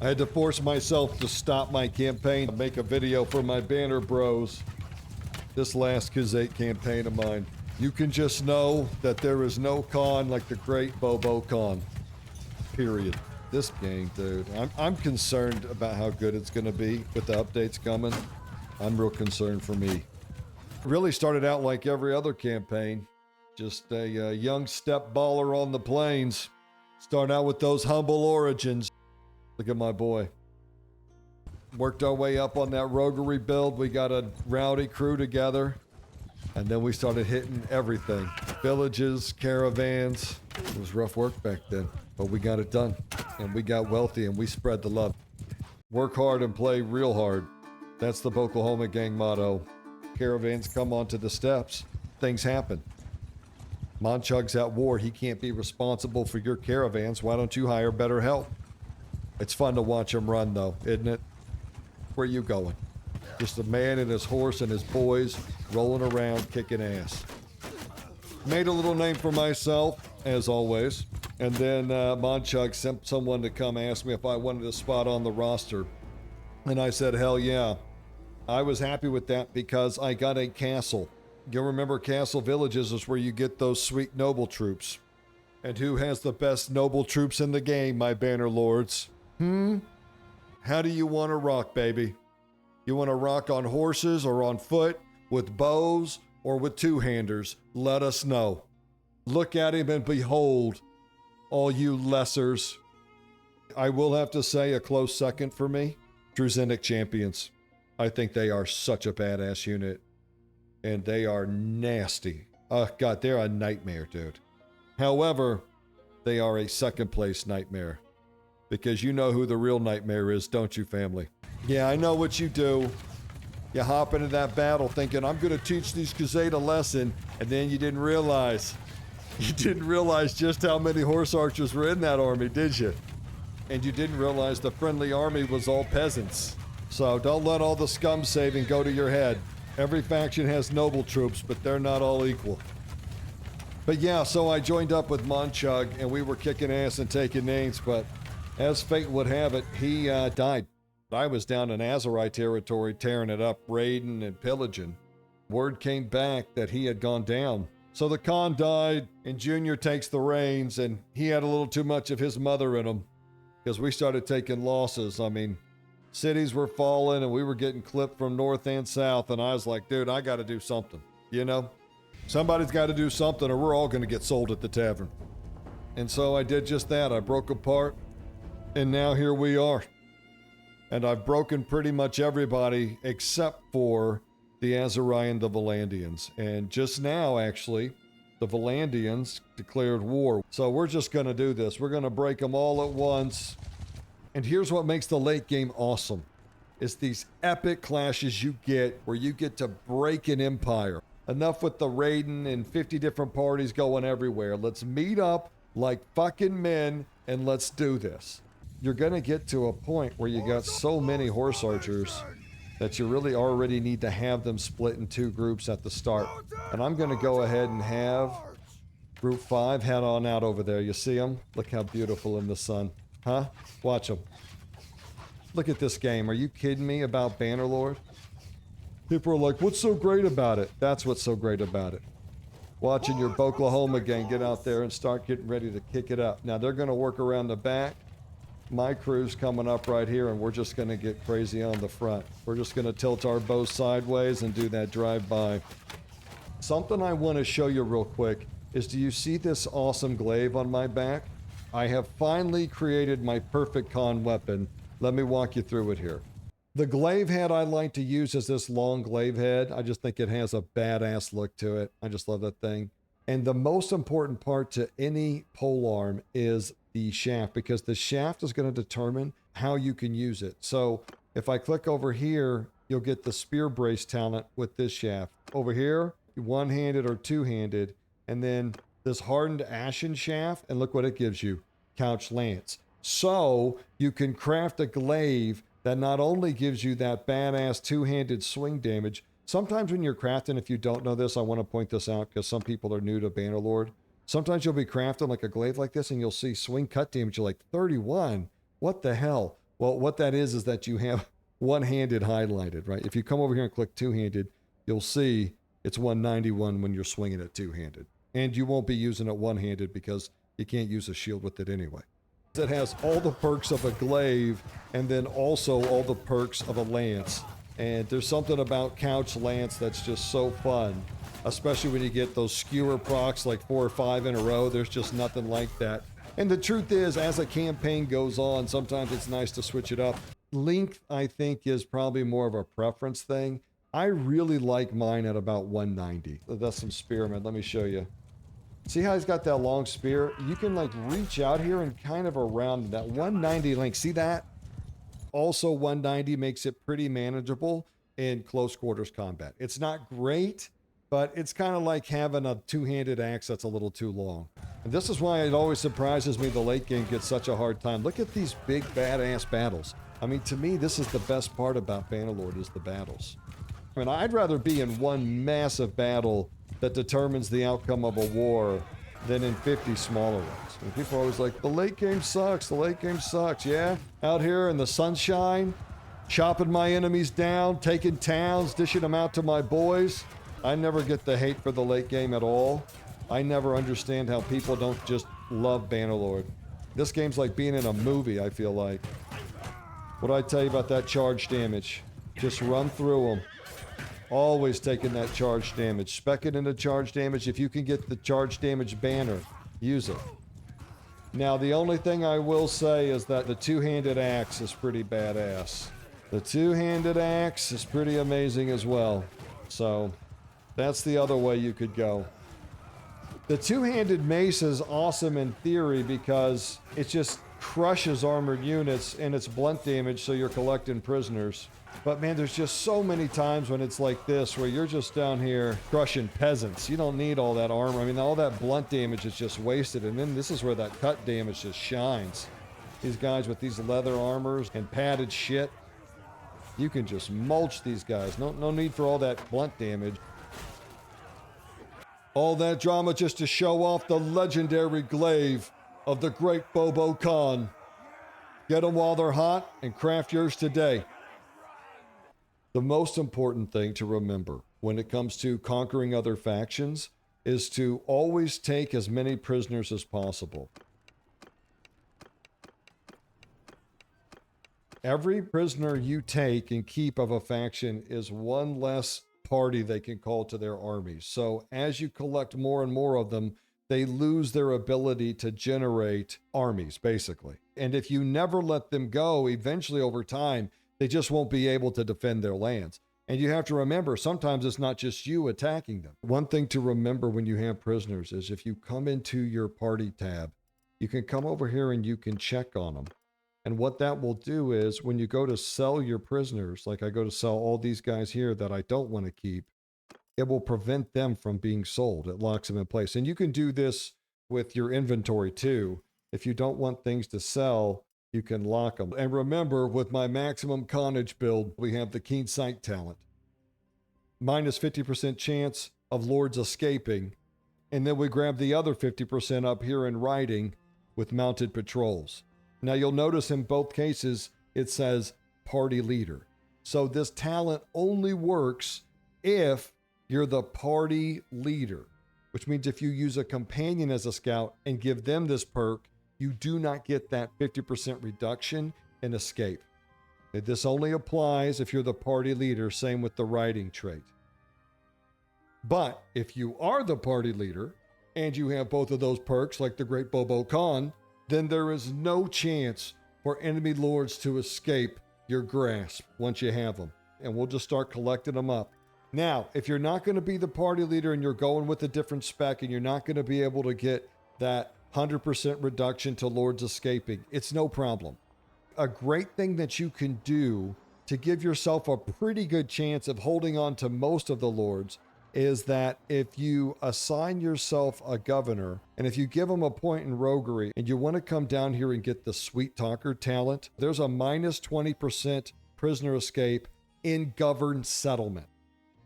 I had to force myself to stop my campaign to make a video for my banner bros. This last Khanate campaign of mine. You can just know that there is no Khan like the great Bobo Khan. Period. This game, dude. I'm concerned about how good it's going to be with the updates coming. I'm real concerned for me. Really started out like every other campaign. Just a young step baller on the plains. Start out with those humble origins. Look at my boy. Worked our way up on that roguery build. We got a rowdy crew together. And then we started hitting everything. Villages, caravans. It was rough work back then. But we got it done. And we got wealthy and we spread the love. Work hard and play real hard. That's the Oklahoma gang motto. Caravans come onto the steps. Things happen. Monchug's at war. He can't be responsible for your caravans. Why don't you hire better help? It's fun to watch him run, though, isn't it? Where you going? Just a man and his horse and his boys rolling around kicking ass. Made a little name for myself, as always. And then Monchug sent someone to come ask me if I wanted a spot on the roster. And I said, hell yeah. I was happy with that because I got a castle. You remember castle villages is where you get those sweet noble troops. And who has the best noble troops in the game, my Bannerlords? How do you want to rock, baby? You want to rock on horses or on foot, with bows or with two-handers? Let us know. Look at him and behold, all you lessers. I will have to say a close second for me, Druzenic Champions. I think they are such a badass unit. And they are nasty. Oh, God, they're a nightmare, dude. However, they are a second-place nightmare. Because you know who the real nightmare is, don't you, family? Yeah, I know what you do. You hop into that battle thinking, I'm going to teach these Khanate a lesson, and then you didn't realize. You didn't realize just how many horse archers were in that army, did you? And you didn't realize the friendly army was all peasants. So don't let all the scum saving go to your head. Every faction has noble troops, but they're not all equal. But yeah, so I joined up with Monchug, and we were kicking ass and taking names, but as fate would have it, he died. I was down in Azerai territory tearing it up, raiding and pillaging. Word came back that he had gone down. So the Khan died, and Junior takes the reins, and he had a little too much of his mother in him, because we started taking losses. I mean, cities were falling, and we were getting clipped from north and south, and I was like, dude, I got to do something, you know? Somebody's got to do something, or we're all going to get sold at the tavern. And so I did just that. I broke apart, and now here we are. And I've broken pretty much everybody except for the Azerai and the Valandians. And just now, actually, the Valandians declared war. So we're just going to do this. We're going to break them all at once. And here's what makes the late game awesome. It's these epic clashes you get where you get to break an empire. Enough with the raiding and 50 different parties going everywhere. Let's meet up like fucking men and let's do this. You're going to get to a point where you got so many horse archers that you really already need to have them split in two groups at the start. And I'm going to go ahead and have Group 5 head on out over there. You see them? Look how beautiful in the sun. Huh? Watch them. Look at this game. Are you kidding me about Bannerlord? People are like, what's so great about it? That's what's so great about it. Watching your Oklahoma gang get out there and start getting ready to kick it up. Now they're going to work around the back. My crew's coming up right here, and we're just going to get crazy on the front. We're just going to tilt our bow sideways and do that drive-by. Something I want to show you real quick is, do you see this awesome glaive on my back? I have finally created my perfect Khan weapon. Let me walk you through it here. The glaive head I like to use is this long glaive head. I just think it has a badass look to it. I just love that thing. And the most important part to any polearm is the shaft, because the shaft is going to determine how you can use it. So if I click over here, you'll get the spear brace talent with this shaft. Over here, one-handed or two-handed, and then this hardened ashen shaft, and look what it gives you, couch lance. So you can craft a glaive that not only gives you that badass two-handed swing damage. Sometimes when you're crafting, if you don't know this, I want to point this out because some people are new to Bannerlord. Sometimes you'll be crafting like a glaive like this and you'll see swing cut damage. You're like, 31? What the hell? Well, what that is that you have one-handed highlighted, right? If you come over here and click two-handed, you'll see it's 191 when you're swinging it two-handed. And you won't be using it one-handed because you can't use a shield with it anyway. It has all the perks of a glaive and then also all the perks of a lance. And there's something about couch lance that's just so fun, especially when you get those skewer procs like 4 or 5 in a row. There's just nothing like that. And the truth is, as a campaign goes on, sometimes it's nice to switch it up. Length, I think, is probably more of a preference thing. I really like mine at about 190. That's some spearmen. Let me show you. See how he's got that long spear? You can like reach out here and kind of around that 190 length. See that? Also 190 makes it pretty manageable in close quarters combat. It's not great, but it's kind of like having a two-handed axe that's a little too long. And this is why it always surprises me the late game gets such a hard time. Look at these big badass battles. I mean, to me, this is the best part about Bannerlord is the battles. I mean, I'd rather be in one massive battle that determines the outcome of a war than in 50 smaller ones. And people are always like, the late game sucks, the late game sucks. Yeah, out here in the sunshine, chopping my enemies down, taking towns, dishing them out to my boys. I never get the hate for the late game at all. I never understand how people don't just love Bannerlord. This game's like being in a movie, I feel like. What do I tell you about that charge damage? Just run through them. Always taking that charge damage. Spec it into charge damage. If you can get the charge damage banner, use it. Now, the only thing I will say is that the two-handed axe is pretty badass. The two-handed axe is pretty amazing as well. So, that's the other way you could go. The two-handed mace is awesome in theory because it just crushes armored units and it's blunt damage, so you're collecting prisoners. But man, there's just so many times when it's like this where you're just down here crushing peasants. You don't need all that armor. I mean, all that blunt damage is just wasted. And then this is where that cut damage just shines. These guys with these leather armors and padded shit, you can just mulch these guys. No need for all that blunt damage. All that drama just to show off the legendary glaive of the great Bobo Khan. Get them while they're hot and craft yours today. The most important thing to remember when it comes to conquering other factions is to always take as many prisoners as possible. Every prisoner you take and keep of a faction is one less party they can call to their armies. So as you collect more and more of them, they lose their ability to generate armies, basically. And if you never let them go, eventually over time, they just won't be able to defend their lands. And you have to remember, sometimes it's not just you attacking them. One thing to remember when you have prisoners is if you come into your party tab, you can come over here and you can check on them. And what that will do is when you go to sell your prisoners, like I go to sell all these guys here that I don't want to keep, it will prevent them from being sold. It locks them in place. And you can do this with your inventory too. If you don't want things to sell, you can lock them. And remember, with my maximum carnage build, we have the keen sight talent. Minus 50% chance of lords escaping. And then we grab the other 50% up here in riding with mounted patrols. Now you'll notice in both cases, it says party leader. So this talent only works if you're the party leader, which means if you use a companion as a scout and give them this perk, you do not get that 50% reduction in escape. This only applies if you're the party leader, same with the riding trait. But if you are the party leader and you have both of those perks like the great Bobo Khan, then there is no chance for enemy lords to escape your grasp once you have them. And we'll just start collecting them up. Now, if you're not going to be the party leader and you're going with a different spec and you're not going to be able to get that 100% reduction to lords escaping, it's no problem. A great thing that you can do to give yourself a pretty good chance of holding on to most of the lords is that if you assign yourself a governor and if you give them a point in roguery and you want to come down here and get the sweet talker talent, there's a minus 20% prisoner escape in governed settlement.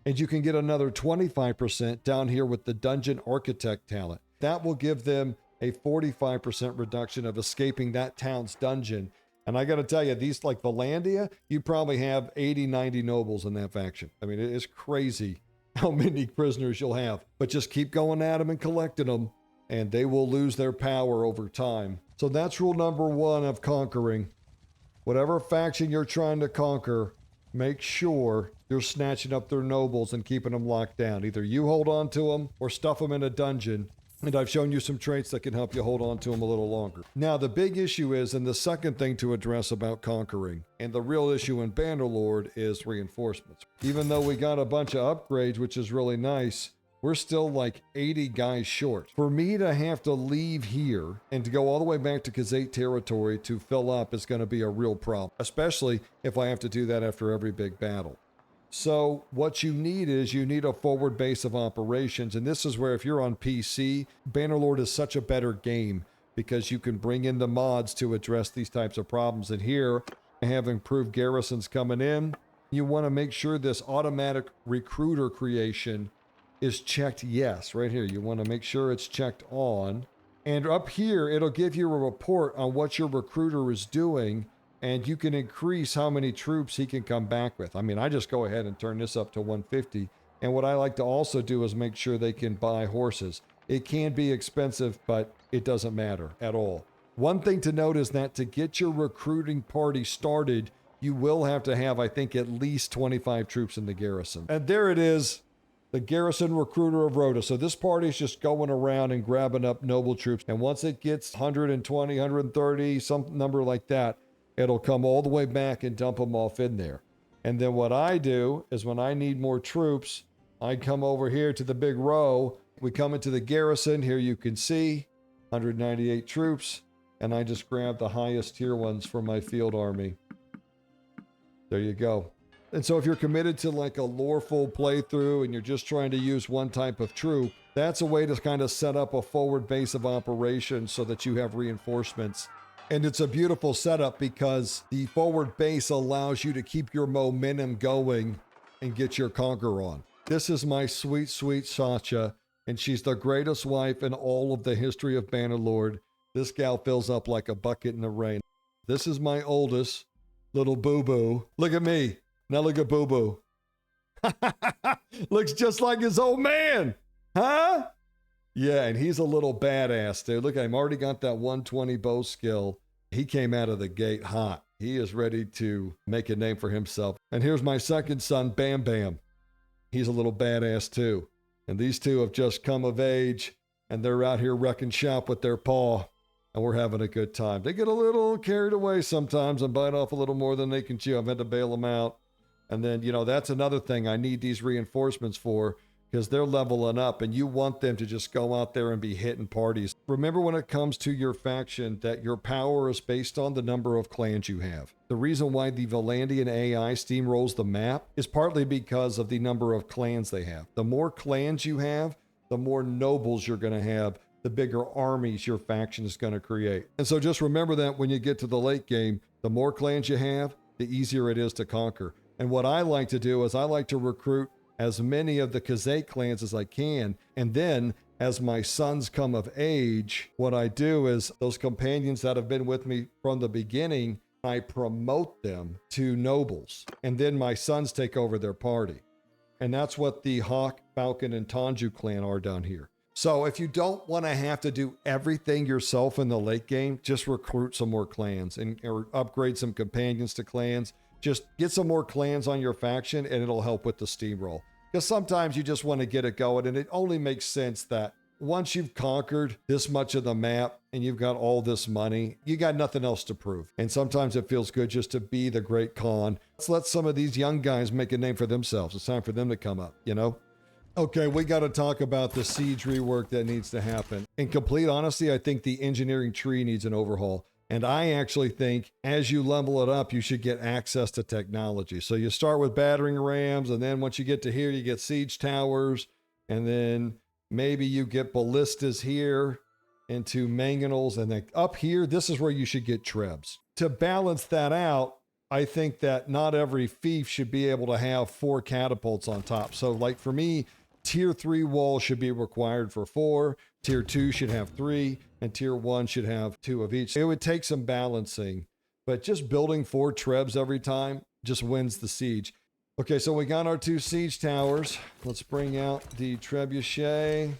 And you can get another 25% down here with the dungeon architect talent. That will give them a 45% reduction of escaping that town's dungeon. And I got to tell you, these like Valandia, you probably have 80, 90 nobles in that faction. I mean, it is crazy how many prisoners you'll have. But just keep going at them and collecting them, and they will lose their power over time. So that's rule number one of conquering. Whatever faction you're trying to conquer, make sure you're snatching up their nobles and keeping them locked down. Either you hold on to them or stuff them in a dungeon. And I've shown you some traits that can help you hold on to them a little longer. Now, the big issue is, and the second thing to address about conquering, and the real issue in Bannerlord is reinforcements. Even though we got a bunch of upgrades, which is really nice, we're still like 80 guys short. For me to have to leave here and to go all the way back to Khanate territory to fill up is going to be a real problem, especially if I have to do that after every big battle. So what you need is you need a forward base of operations. And this is where if you're on PC, Bannerlord is such a better game because you can bring in the mods to address these types of problems. And here I have improved garrisons coming in. You want to make sure this automatic recruiter creation is checked yes. Right here, you want to make sure it's checked on. And up here, it'll give you a report on what your recruiter is doing, and you can increase how many troops he can come back with. I mean, I just go ahead and turn this up to 150. And what I like to also do is make sure they can buy horses. It can be expensive, but it doesn't matter at all. One thing to note is that to get your recruiting party started, you will have to have, I think, at least 25 troops in the garrison. And there it is, the garrison recruiter of Rhoda. So this party is just going around and grabbing up noble troops. And once it gets 120, 130, some number like that, it'll come all the way back and dump them off in there. And then what I do is when I need more troops, I come over here to the big row. We come into the garrison. Here you can see 198 troops. And I just grab the highest tier ones for my field army. There you go. And so if you're committed to like a loreful playthrough and you're just trying to use one type of troop, that's a way to kind of set up a forward base of operations so that you have reinforcements. And it's a beautiful setup because the forward base allows you to keep your momentum going and get your conquer on. This is my sweet, sweet Sasha, and she's the greatest wife in all of the history of Bannerlord. This gal fills up like a bucket in the rain. This is my oldest, little Boo-Boo. Look at me. Now look at Boo-Boo. Looks just like his old man. Huh? Yeah, and he's a little badass, dude. Look at him. Already got that 120 bow skill. He came out of the gate hot. He is ready to make a name for himself. And here's my second son, Bam Bam. He's a little badass too. And these two have just come of age, and they're out here wrecking shop with their paw, and we're having a good time. They get a little carried away sometimes and bite off a little more than they can chew. I've had to bail them out. And then, you know, that's another thing I need these reinforcements for, because they're leveling up and you want them to just go out there and be hitting parties. Remember when it comes to your faction that your power is based on the number of clans you have. The reason why the Valandian AI steamrolls the map is partly because of the number of clans they have. The more clans you have, the more nobles you're going to have, the bigger armies your faction is going to create. And so just remember that when you get to the late game, the more clans you have, the easier it is to conquer. And what I like to do is I like to recruit as many of the Khanate clans as I can. And then as my sons come of age, what I do is those companions that have been with me from the beginning, I promote them to nobles. And then my sons take over their party. And that's what the Hawk, Falcon, and Tanju clan are down here. So if you don't want to have to do everything yourself in the late game, just recruit some more clans or upgrade some companions to clans. Just get some more clans on your faction and it'll help with the steamroll. Because sometimes you just want to get it going, and it only makes sense that once you've conquered this much of the map and you've got all this money, you got nothing else to prove. And sometimes it feels good just to be the great Khan. Let's let some of these young guys make a name for themselves. It's time for them to come up, you know? Okay, we got to talk about the siege rework that needs to happen. In complete honesty, I think the engineering tree needs an overhaul. And I actually think as you level it up, you should get access to technology. So you start with battering rams, and then once you get to here, you get siege towers, and then maybe you get ballistas here into mangonels, and then up here, this is where you should get trebs. To balance that out, I think that not every fief should be able to have 4 catapults on top. So like for me, tier 3 walls should be required for 4, tier 2 should have 3, and tier 1 should have 2 of each. It would take some balancing, But just building 4 trebs every time just wins the siege. Okay, so we got our 2 siege towers. Let's bring out the trebuchet.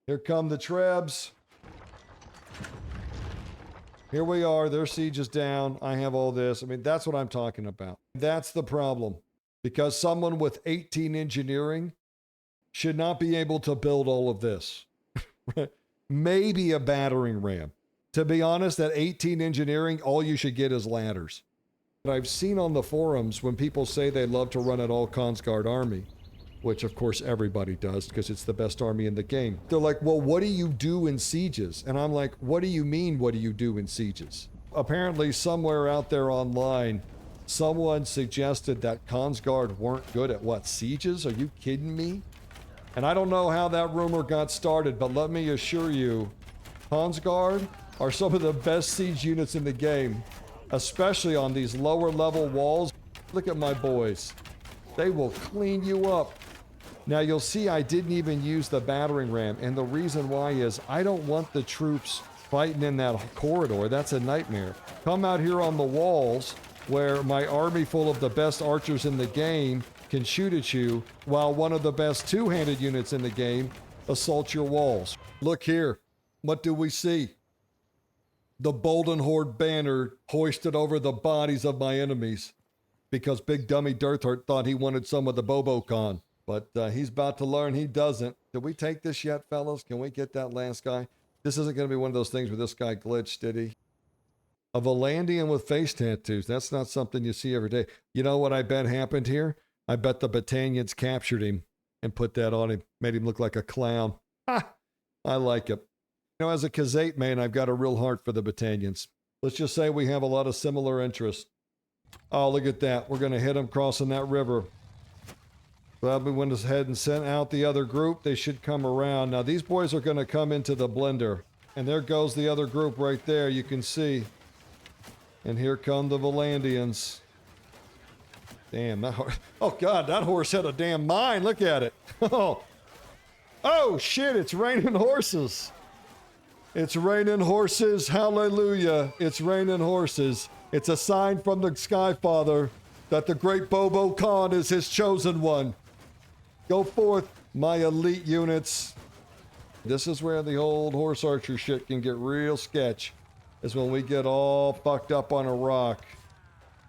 Here come the trebs. Here we are. Their siege is down. I have all this. I mean, that's what I'm talking about. That's the problem. Because someone with 18 engineering should not be able to build all of this. Maybe a battering ram. To be honest, at 18 engineering, all you should get is ladders. But I've seen on the forums when people say they love to run an all Khanquer army, which of course everybody does because it's the best army in the game. They're like, well, what do you do in sieges? And I'm like, what do you mean, what do you do in sieges? Apparently somewhere out there online, someone suggested that Khanquer weren't good at what, sieges? Are you kidding me? And I don't know how that rumor got started, but let me assure you, Khanquer are some of the best siege units in the game, especially on these lower level walls. Look at my boys. They will clean you up. Now you'll see I didn't even use the battering ram, and the reason why is I don't want the troops fighting in that corridor. That's a nightmare. Come out here on the walls where my army full of the best archers in the game can shoot at you, while one of the best two-handed units in the game assaults your walls. Look here. What do we see? The Bolden Horde banner hoisted over the bodies of my enemies because Big Dummy Dirthart thought he wanted some of the Bobo Khan. But he's about to learn he doesn't. Did we take this yet, fellas? Can we get that last guy? This isn't going to be one of those things where this guy glitched, did he? A Valandian with face tattoos. That's not something you see every day. You know what I bet happened here? I bet the Battanians captured him and put that on him. Made him look like a clown. Ha! I like it. You know, as a Khanate man, I've got a real heart for the Battanians. Let's just say we have a lot of similar interests. Oh, look at that. We're going to hit them crossing that river. Well, we went ahead and sent out the other group. They should come around. Now, these boys are going to come into the blender. And there goes the other group right there, you can see. And here come the Valandians. Damn, that horse. Oh, God, that horse had a damn mind. Look at it. Oh, shit, it's raining horses. It's raining horses. Hallelujah. It's raining horses. It's a sign from the Sky Father that the great Bobo Khan is his chosen one. Go forth, my elite units. This is where the old horse archer shit can get real sketch, is when we get all fucked up on a rock.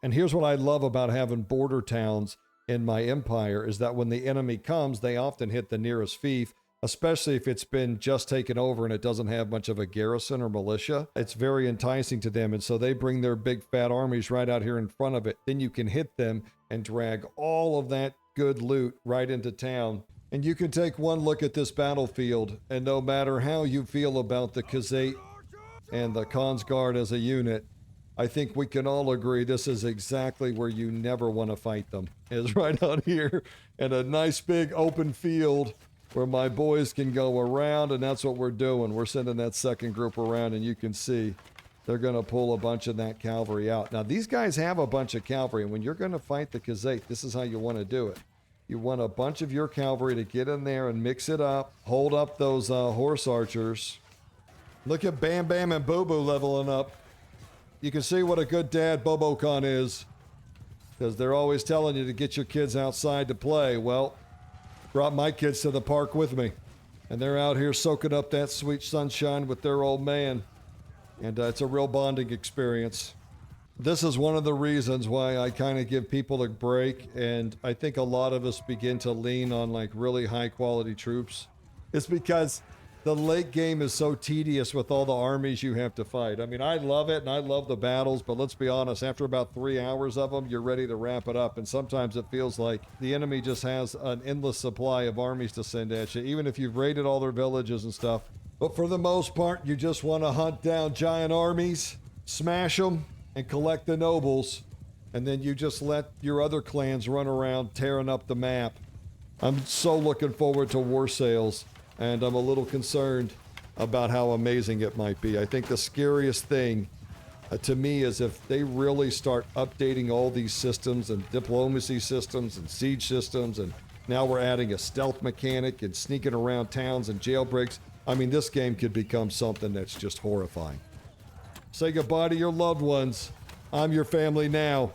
And here's what I love about having border towns in my empire is that when the enemy comes, they often hit the nearest fief, especially if it's been just taken over and it doesn't have much of a garrison or militia. It's very enticing to them, and so they bring their big fat armies right out here in front of it. Then you can hit them and drag all of that good loot right into town. And you can take one look at this battlefield, and no matter how you feel about the Khanate and the Khanquer as a unit, I think we can all agree this is exactly where you never want to fight them, is right out here in a nice big open field where my boys can go around, and that's what we're doing. We're sending that second group around, and you can see they're going to pull a bunch of that cavalry out. Now, these guys have a bunch of cavalry, and when you're going to fight the Khanate, this is how you want to do it. You want a bunch of your cavalry to get in there and mix it up, hold up those horse archers. Look at Bam Bam and Boo Boo leveling up. You can see what a good dad Bobo Khan is, because they're always telling you to get your kids outside to play. Well, brought my kids to the park with me, and they're out here soaking up that sweet sunshine with their old man, and it's a real bonding experience. This is one of the reasons why I kind of give people a break, and I think a lot of us begin to lean on like really high quality troops. It's because the late game is so tedious with all the armies you have to fight. I mean, I love it and I love the battles, but let's be honest, after about 3 hours of them, you're ready to wrap it up. And sometimes it feels like the enemy just has an endless supply of armies to send at you, even if you've raided all their villages and stuff. But for the most part, you just want to hunt down giant armies, smash them, and collect the nobles. And then you just let your other clans run around tearing up the map. I'm so looking forward to War Sales. And I'm a little concerned about how amazing it might be. I think the scariest thing to me is if they really start updating all these systems and diplomacy systems and siege systems, and now we're adding a stealth mechanic and sneaking around towns and jailbreaks. I mean, this game could become something that's just horrifying. Say goodbye to your loved ones. I'm your family now.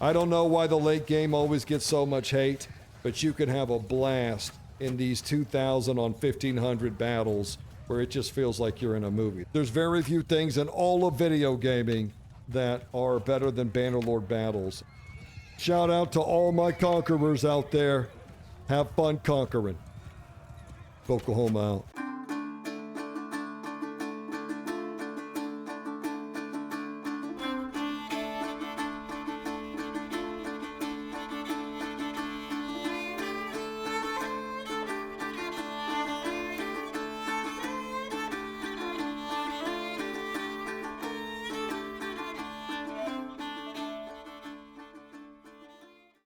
I don't know why the late game always gets so much hate, but you can have a blast in these 2,000 on 1,500 battles where it just feels like you're in a movie. There's very few things in all of video gaming that are better than Bannerlord battles. Shout out to all my conquerors out there. Have fun conquering. Bobo Khan out.